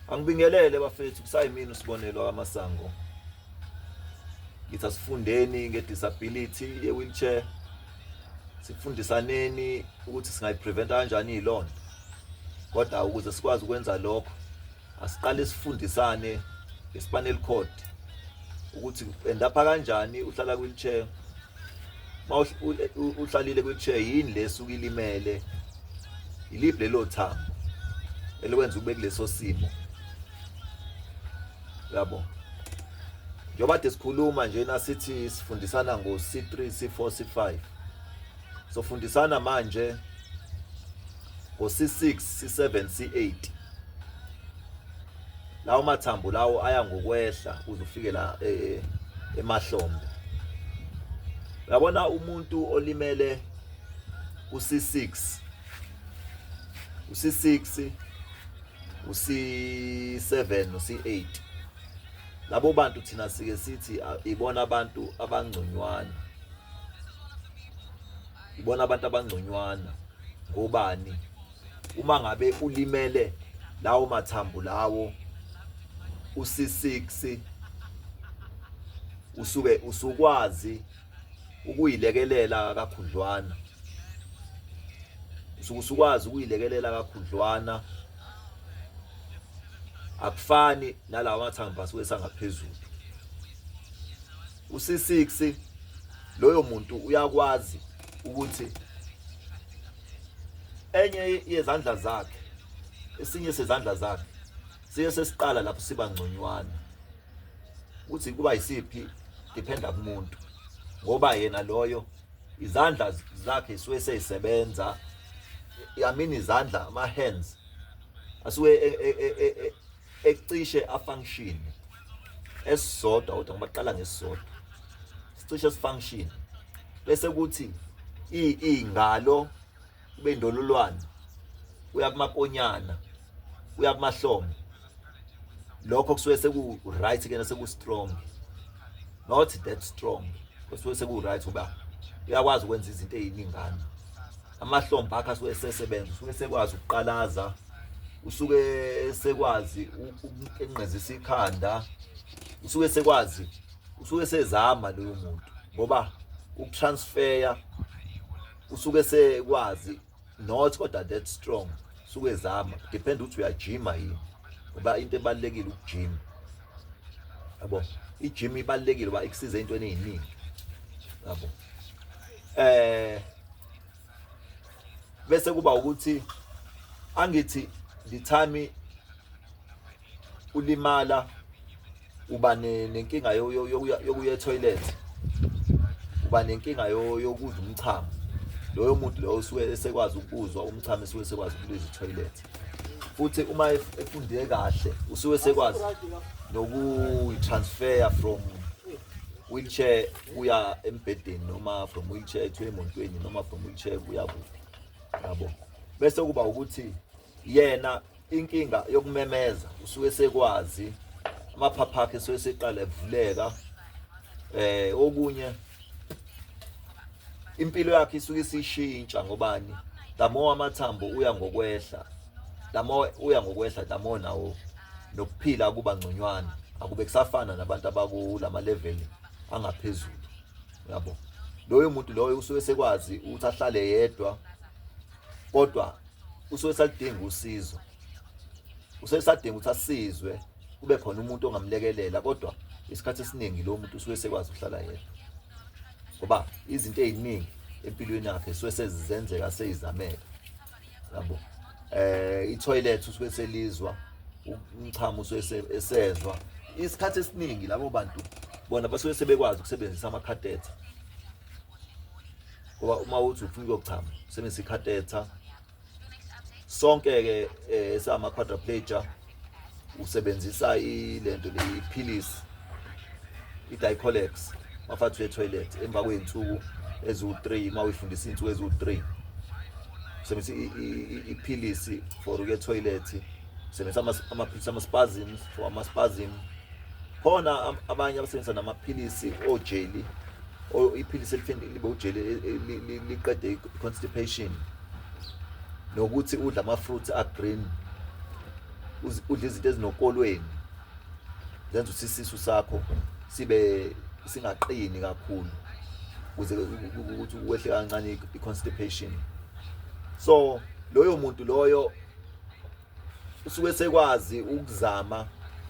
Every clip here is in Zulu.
Angibingelele bafethu kusayimini usibonelo kaMasango. Ngithi asifundeni ngedisability ye-wheelchair. Sifundisaneni ukuthi singayipreventa kanjani izilonda. Kodwa ukuze sikwazi ukwenza lokho, asiqale sifundisane nge-spinal cord ukuthi endapha kanjani uhlala kwi-wheelchair. Uhlalile kwi-wheelchair yini lesuke ilimele? Iliphi lelo thambo elikwenza ube kuleso simo? Yabo. Njengoba de sikhuluma nje nasithi sifundisana ngo C3 C4 C5. Sofundisana manje ngo C6 C7 C8. Lawo mathambo lawo aya ngokwehla uzufike la emahlombe. Uyabona umuntu olimele u-C6 u-C6 u-C7 no-C8. Labo bantu thina sike sithi ibona abantu abangconywana. Ibona abantu abangconywana ngobani? Uma ngabe ulimele lawo mathambo lawo u-C6 usukwazi ukuyilekelela kakhudlwana. Usukwazi ukuyilekelela kakhudlwana. Akufani nalawa mathambo asuke sangaphezulu. U-C6 loyo muntu uyakwazi ukuthi enye yezandla zakhe, esinye sezandla zakhe siye sesiqala lapho siba ngconywana. Uthi kuba yisiphi dependa kumuntu. Ngoba yena loyo izandla zakhe suke seyisebenza. Yamini izandla ama-hands asuke ecishe afunction esisodwa kodwa ngibaqala ngesisodwa. Sicishe sifunction. Bese kuthi ingalo kube indololwane uya kumakonyana uya kumahlombe. Lokho kusuke seku right ke naseku strong. Not that strong. Kusuke seku right kuba uyakwazi ukwenza izinto eziningana. Amahlombe akhe asuke esesebenza, usuke sekwazi ukuqalaza, usuke sekwazi ukunqezisa ikhanda, usuke sezama loyo muntu ngoba ukutransfer usuke sekwazi not kodwa that strong. Usuke ezama depend ukuthi uyajima yini ngoba into ebalekile ukujima. Yabo, ijim ibalekile ba ikusiza into eziningi. Yabo. Bese kuba ukuthi angithi the time ulimala uba nenkinga yokuya etoilet, uba nenkinga yokudla umchamo. Loyo muntu lo usuke esekwazi ukuzwa umchamo, esuke esekwazi ukudla etoilet. Futhi uma efunde kahle usuke esekwazi nokuyitransfer from wheelchair kuya embedeni noma from wheelchair to emontweni noma from wheelchair kuya kuphi. Yabo. Bese kuba ukuthi yena inkinga yokumemeza usuke sekwazi, amaphapha akhe usuke seqala evuleka. Okunye impilo yakhe isuke isishintsha ngobani? Damo amathambo uya ngokwehla. Damo nawo nokuphila kuba ngconywana. Akube kusafana nabantu abakulama level angaphezulu. Yabo. Loyo muntu loyo usuke sekwazi ukuthi ahlale yedwa. Kodwa usuke salidinga usizo. Usuke sadinga ukuthi asizwe kube khona umuntu ongamlekelela, kodwa isikhathi esiningi lo muntu usuke sekwazi ukuhlala yedwa. Ngoba izinto eziningi empilweni yakhe usuke sezenzeka seyizameka. Yabo. I-toilet usuke selizwa, umchamo usuke esezwa. Isikhathi esiningi labo bantu bona basuke sebekwazi ukusebenzisa ama-catheter. Ngoba uma uthi ufuna ukuyochama usebenzisa i-catheter. Sonke ke esama quadriplegia usebenzisa ilento leyiphilisi i-Dicolex mafathi e-toilet emva kweinsuku ezu3 mawuyifundisa insuku ezu3. Usebenzisa iphilisi for uke-toilet. Usebenzisa amaphilisi ama-spasms for ama-spasm. Khona abanye abasebenzisa namaphilisi ojeli, iphilisi elifeni libe ujeli liqede i-constipation. Nokuthi udla ama-fruits a-green udla izinto ezinokolweni zenza ukuthi isisu sakho sibe singaqini kakhulu ukuze ukuthi wehle kancane i-constipation. So loyo muntu loyo usuke sekwazi ukuzama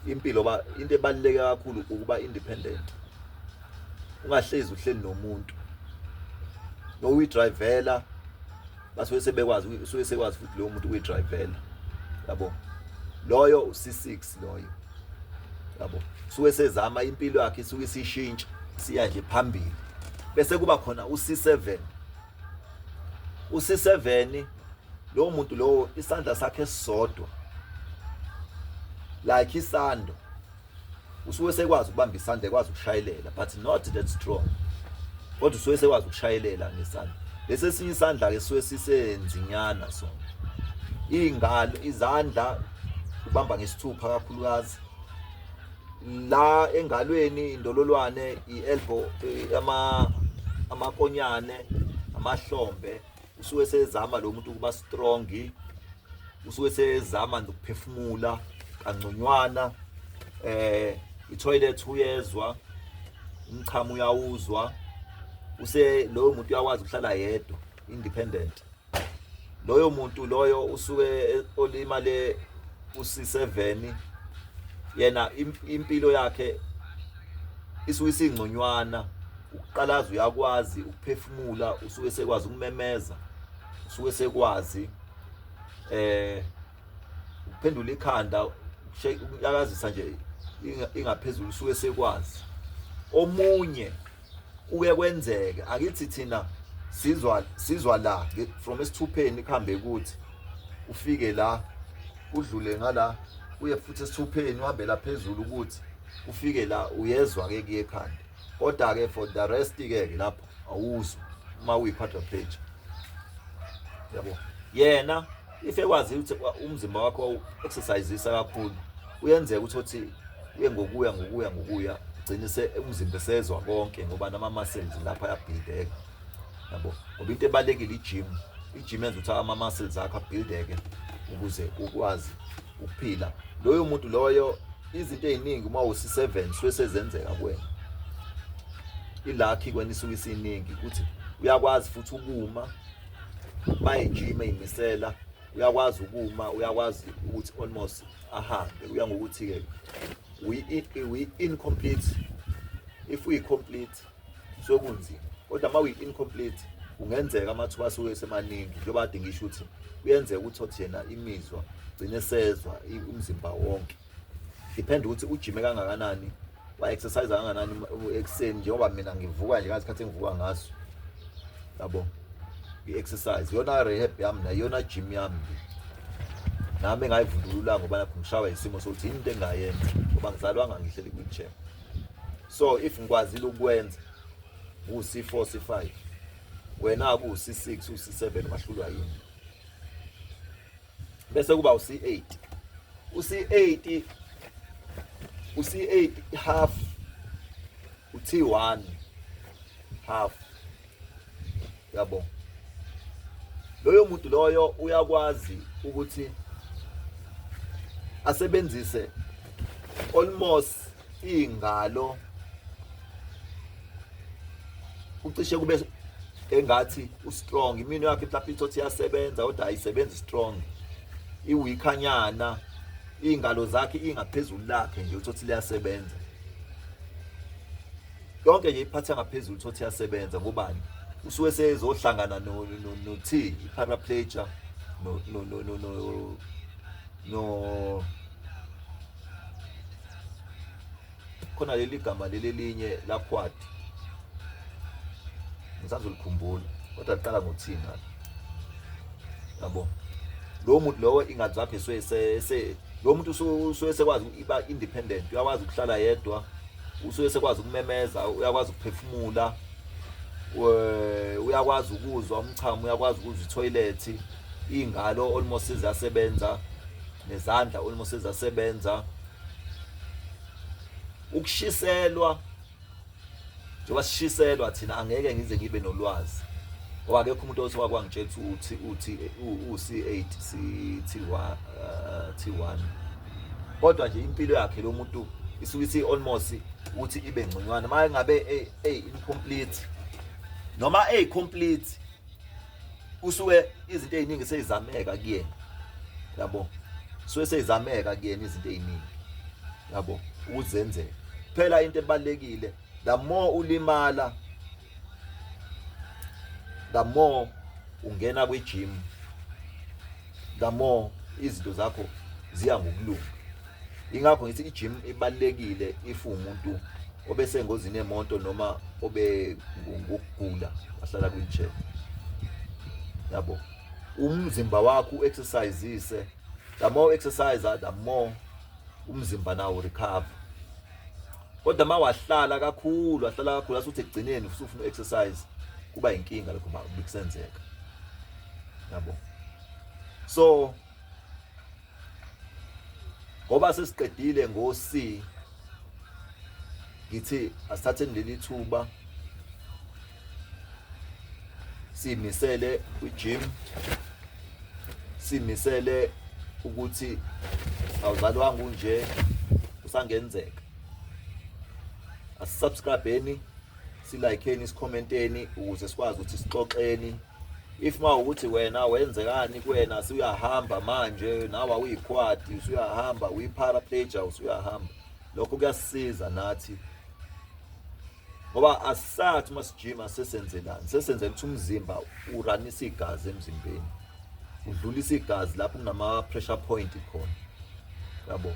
impilo into ebaluleke kakhulu ukuba independent. Ungahlezi uhleli nomuntu no uyidrivela basuke sebekwazi usuke sekwazi futhi loyo muntu uyidrivela, yabo. Loyo u-C6 loyo, yabo. Usuke sezama impilo yakhe isuke isishintsha siya nje phambili. Bese kuba khona u-C7. U-C7 lowo muntu lowo isandla sakhe esisodwa like isando usuke sekwazi ukubamba isandla ekwazi ukushayelela, but not that strong, kodwa usuke sekwazi ukushayelela ngesandla. Bese esinye isandla ke suke sisenzinyana sona. Ingalo izandla ubamba ngesithupha kakhulukazi. La engalweni indololwane i-elbow amakonyane amahlombe usuke sezama lo muntu ukuba strong, usuke sezama ukuphefumula kangconywana, i-toilet uyezwa, umchamo uyawuzwa, loyo muntu uyakwazi ukuhlala yedwa, independent. Loyo muntu loyo usuke olimale u-C7, yena impilo yakhe isuke isingconywana, ukuqalaza uyakwazi, ukuphefumula usuke sekwazi, ukumemeza usuke sekwazi, ukuphendula ikhanda, ukuyakazisa nje ingaphezulu usuke sekwazi. Omunye uye kwenzeke akithi thina sizwa la from esithupheni kuhambe ukuthi ufike la udlule ngala uye futhi esithupheni uhambe la phezulu ukuthi ufike la uyezwa ke kuye ekhanda, kodwa ke for the rest ke lapho awuzwa uma uyi-quadriplegic, yabo. Yena if ekwazi ukuthi umzimba wakho exerciseisa kakhulu uyenzeka ukuthi uye ngokuya ugcine umzimba esezwa konke ngoba nama-muscles lapha ayabuildeka, yabo. Ngoba into ebalekile i-gym yenza ukuthi ama-muscles akho abuildeke ukuze ukwazi ukuphila. Loyo muntu loyo izinto eziningi uma usi-7 suke sezenzeka kuwena. Ilakhi kwena isuke isiningi ukuthi uyakwazi futhi ukuma bayijime imisela, uyakwazi ukuma, uyakwazi ukuthi almost ahambe. Uya ngokuthi ke we incomplete. If we complete so kunzima, kodwa uma we incomplete ungenzeka amathuba asuke semaningi njengoba ade ngisho ukuthi uyenzeka ukuthi othi yena imizwa gcine sezwa umzimba wonke. Depend ukuthi ujime kangakanani, wa-exercise kangakanani ekuseni, njengoba mina ngivuka nje ngasikhathi engivuka ngaso, yabo. I-exercise yona rehab yami na yona gym yami nami engayivundulula ngoba nakho ngishawa isimo sokuthi into engayenza ngoba ngizalwanga ngihleli kwi-chair. So if ngikwazile ukwenza u-C4 C5 wena aku-C6 u-C7 mahlulwa yini. Bese kuba u-C8. U-C8 half, u-T1 half, yabo. Loyo muntu loyo uyakwazi ukuthi asebenzise almost ingalo ucishe kube engathi ustrong. Imino yakhe mhlawumbe ithi iyasebenza kodwa ayisebenzi strong, iweakanyana, ingalo zakhe ingaphezulu lakhe nje uthi liyasebenza. Yonke nje iphatha ngaphezulu uthi iyasebenza ngobani? Usuke sezohlangana no-T, i-paraplegia, no khona leli gama leli linye la quad ngisazolikhumbula kodwa liqala ngo-T ngalo, yabo. Lo muntu lowo ingalo zakhe lo muntu usuke sekwazi ukuba independent, uyakwazi ukuhlala yedwa, usuke sekwazi ukumemeza, uyakwazi ukuphefumula, uyakwazi ukuzwa umchamo, uyakwazi ukuzwa i-toilet, ingalo almost izasebenza, nezandla almost izasebenza. Ukushiselwa njengoba sishiselwa thina angeke ngize ngibe nolwazi ngoba akekho umuntu osekwangitshela ukuthi u-C8 T1 kodwa nje impilo yakhe lo muntu isuke isi almost ukuthi ibe ngconywana maye ngabe incomplete noma complete usuke izinto eziningi sezizameka kuyena yabo suke sezizameka kuyena izinto eziningi yabo uzenzele phela into ebalekile the more ulimala the more ungena kwi-gym the more izinto zakho ziya ngokulunga ingakho ngithi i-gym ibalekile if umuntu obesengozini yemoto noma obe ngokugula ahlala kwi-wheelchair yabo umzimba wakho uexerciseise the more exercise the more umzimba nawo recover kodwa mawahlala kakhulu asuthi egcineni usufuna exercise kuba inkinga lokho makusenzeka yabo so ngoba sesiqedile ngo-C ngithi asithatheni leli thuba simisele kwi-gym simisele ukuthi awuzalwanga unje usangenzeka asubscribeeni silikeni sicommenteni ukuze sikwazi ukuthi sixoxeni if mawukuthi wena wenzekani kuwena usuyahamba manje nawe uyiquad usuyahamba uyiparaplegia usuyahamba lokho kuyasisiza nathi ngoba asathi masijima sesenzelani sesenzela ukuthi umzimba uranisa igazi emzimbeni udlulisa igazi lapho kunama pressure point khona yabo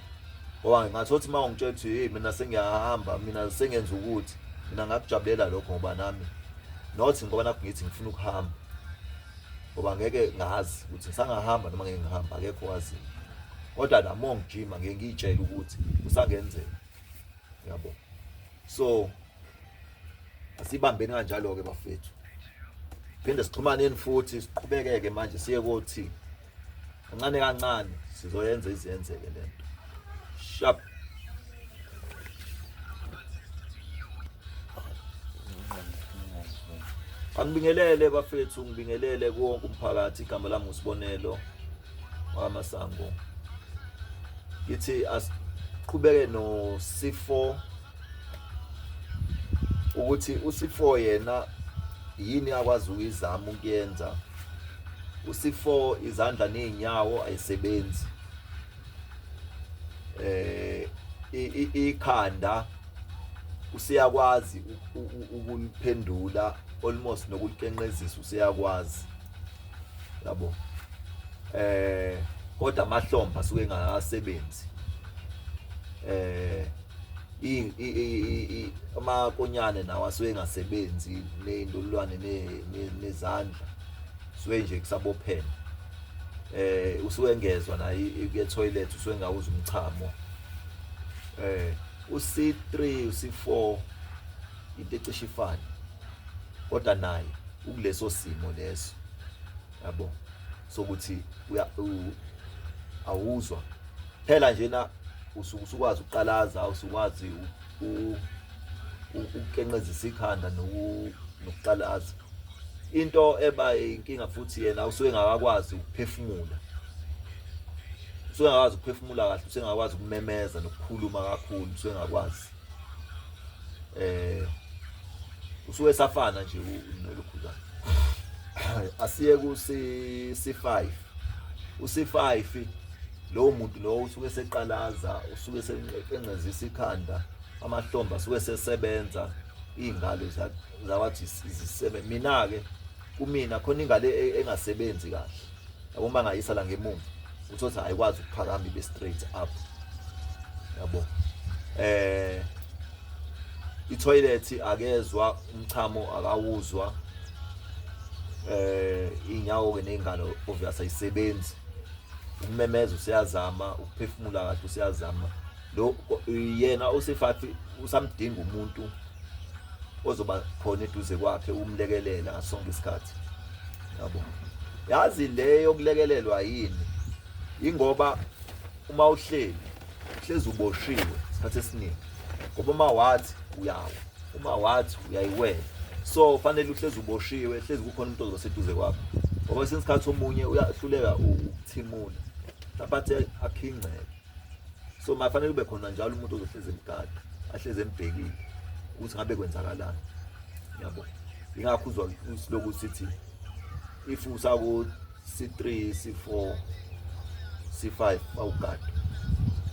ngoba ngathothi mawungitshela ukuthi hey mina sengiyahamba mina sengenza ukuthi mina ngakujabulela lokho ngoba nami not ngoba nakho ngithi ngifuna ukuhamba ngoba ngeke ngazi ukuthi ngisangahamba noma ngeke ngihamba akekho wazi kodwa namo ngijima ngeke ngitshele ukuthi usangenzeka yabo so asibambeni kanjalo ke bafethu phinde sixhumaneni futhi siqhubekeke manje siye kothi kancane kancane sizoyenza izenzeke lento sharp Angibingelele bafethu ngibingelele konke umphakathi igama lami uSibonelo waMasango ngithi asiqhubeke no C4 ukuthi uC4 yena yini akwazi ukuyizama ukuyenza uC4 izandla nezinyawo ayisebenzi ikhanda usiyakwazi ukuliphendula almost nokulikenqezisa usiyakwazi yabo kodwa amahlombe asuke engasebenzi amakonyane nawo asuke engasebenzi nezindolwane nezandla suke nje kusabophene usuke engezwa naye ke toilet usuke engawuza umchamo uC3 uC4 into ecishe ifane kodwa naye ukuleso simo leso yabo sokuthi awuzwa phela nje na usukwazi uqalaza usukwazi ukenqezisa ikhanda nokuqalaza into eba inkinga futhi yena usuke engakwazi ukuphefumula usuke engakwazi ukuphefumula kahle usuke engakwazi ukumemeza nokukhuluma kakhulu usuke engakwazi usuke safana nje nolukhuzana asiye ku C5 uC5 lo muntu lo usuke seqalaza usuke senqezisa ikhanda amahlombe asuke sesebenza ingalo zawathi zisebenza mina ke kumina khona ingalo engasebenzi kahle yabo mangayisa la ngemuva uthothi ayikwazi ukuphakama ibe straight up yabo i-toilet akezwa umchamo akawuzwa inyawo ke nezingalo obvious ayisebenzi ukumemeza usiyazama ukuphefumula kahle usiyazama lo yena uC5 usamdinga umuntu ozoba khona eduze kwakhe umlekelela ngasonke isikhathi yabo yazi leyo kulekelelwa yini ingoba uma uhlezi uboshiwe isikhathi esiningi ngoba uma wathi uyawa uma wathi uyayiwela so fanele uhlezi uboshiwe hlezi kukhona umuntu ozoseduze kwakho ngoba sesikhathi omunye uyahluleka ukuthimula laphathe akhingceke So mafanele kube khona njalo umuntu ozohleze emgada ahleze embhekile ukuthi ngabe kwenzakalani, yabo. Ingakho uzwa isiloku sithi if usako C3 C4 C5 awugada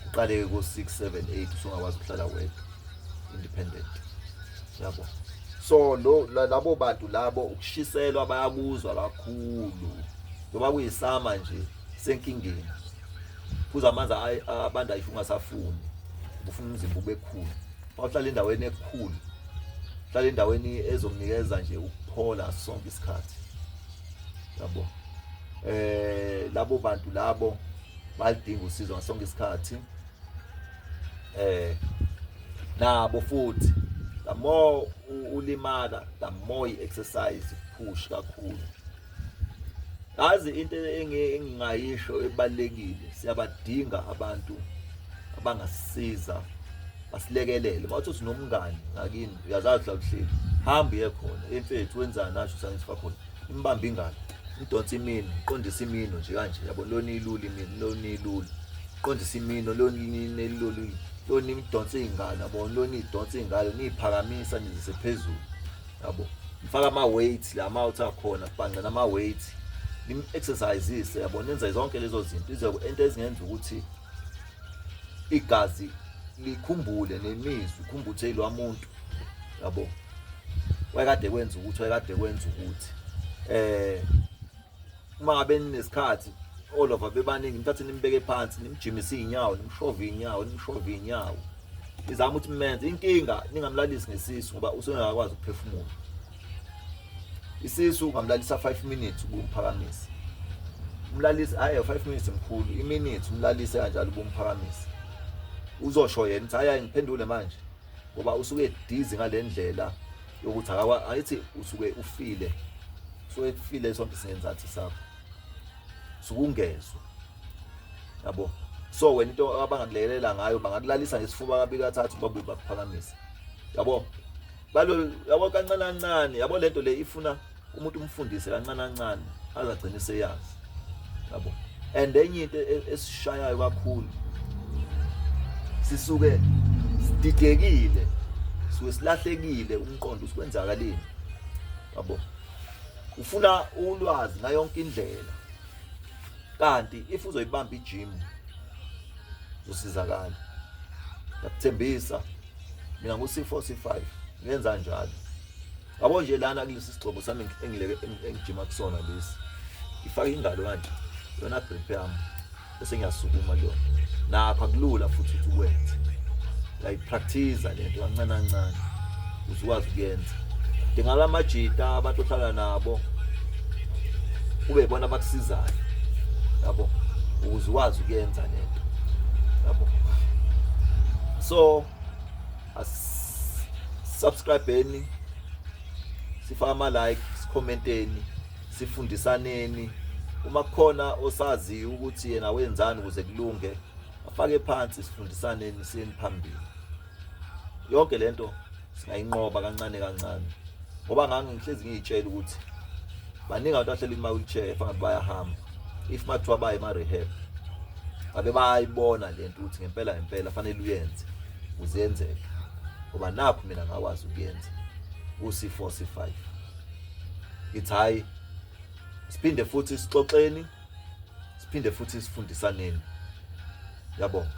uqale ko 6 7 8 usungakwazi ukuhlala wedwa independent, yabo. So labo bantu labo ukushiselwa bayakuzwa kakhulu ngoba kuyisama nje senkingeni. Phuza amanzi abantu ayisho ungasafuni, ufuna umzimba ube khulu. Mawuhlala endaweni ekhulu, hlala endaweni ezomnikeza nje ukuphola sonke isikhathi, yabo. Labo bantu labo balidinga usizo ngasonke isikhathi. Nabo futhi the more ulimala the more i-exercise push kakhulu. Yazi into engingayisho ebalekile, siyabadinga abantu abangasisiza basilekelele. Mawuthi usinomngani ngakini uyazazi la uhleli, hamba uye khona emfethu wenzani nasho sangifa khona, imbambe ingalo, idonsa imino, qondisa imino nje kanje, yabo. Lona ilula imino, lona ilula, qondisa imino, lona ilula, lona idonsa ingalo, yabo. Lona idonsa ingalo niphakamisa nizise phezulu, yabo. Mfaka ama weights la mawuthi akhona bhanqa nama weights, nim exercises, yabo. Nenza zonke lezo zinto into ezingenza ukuthi igazi likhumbule nemizwa, ukhumbuthe lo muntu, yabo. Wayekade kwenza ukuthi uma ngabe ninesikhathi all over bebaningi nithathe nimbeke phansi, nimjimise inyawo, nimshove inyawo, izama ukuthi menze inkinga ningamlalisi ngesisu ngoba usengakwazi ukuphefumula. Isisu ungamlalisa 5 minutes ubumphakamisa. Umlalisi 5 minutes mkhulu, iminute umlalise kanjalo ubumphakamisa. Uzosho yena ukuthi ngiphendule manje ngoba usuke edizi ngalendlela yokuthi ayithi usuke ufile sonke singenzathi sakho, sukungezwe, yabo. So wena into abangakulekelela ngayo bangakulalisa ngesifuba kabi kathathu babuye bakuphakamisa, yabo. Yabo kancane, yabo. Lento le ifuna umuntu umfundise kancane azagcina seyazi, yabo. And enye into esishayayo kakhulu, sisuke sididekile, suke silahlekile umqondo usikwenzakaleni, yabo. Ufuna ulwazi ngayo yonke indlela, kanti if uzoyibamba i-gym uzosizakala. Yakuthembisa mina ngo-C4 C5 ngenza njalo, yabo. Nje lana kulesi sigcobo sami engijima kusona lesi, ngifaka ingalo kanje, yona grip yami bese ngiyasukuma kuyona. Nakho akulula futhi ukuthi ukwenze, uyayipractice lento kancane uzokwazi ukuyenza. Dingala majita abantu ohlala nabo ube bona abakusizayo, yabo, ukuze ukwazi ukuyenza lento, yabo. So subscribe-eni, sifaka ama-like, sikhomenteni, sifundisaneni. Uma kukhona osazi ukuthi yena wenzani ukuze kulunge, afake phansi, sifundisaneni, siyeni phambili. Yonke lento singayinqoba kancane ngoba ngihlezi ngiyitshela ukuthi baningi abantu ahleli kuma-wheelchair fanele bayahamba. If mathiwa baye ema-rehab abe bayayibona lento ukuthi ngempela fanele uyenze uzenzeke, ngoba nakho mina ngakwazi ukuyenza ku-C4 C5. Ithi hayi siphinde futhi sixoxeni, siphinde futhi sifundisaneni, yabonga.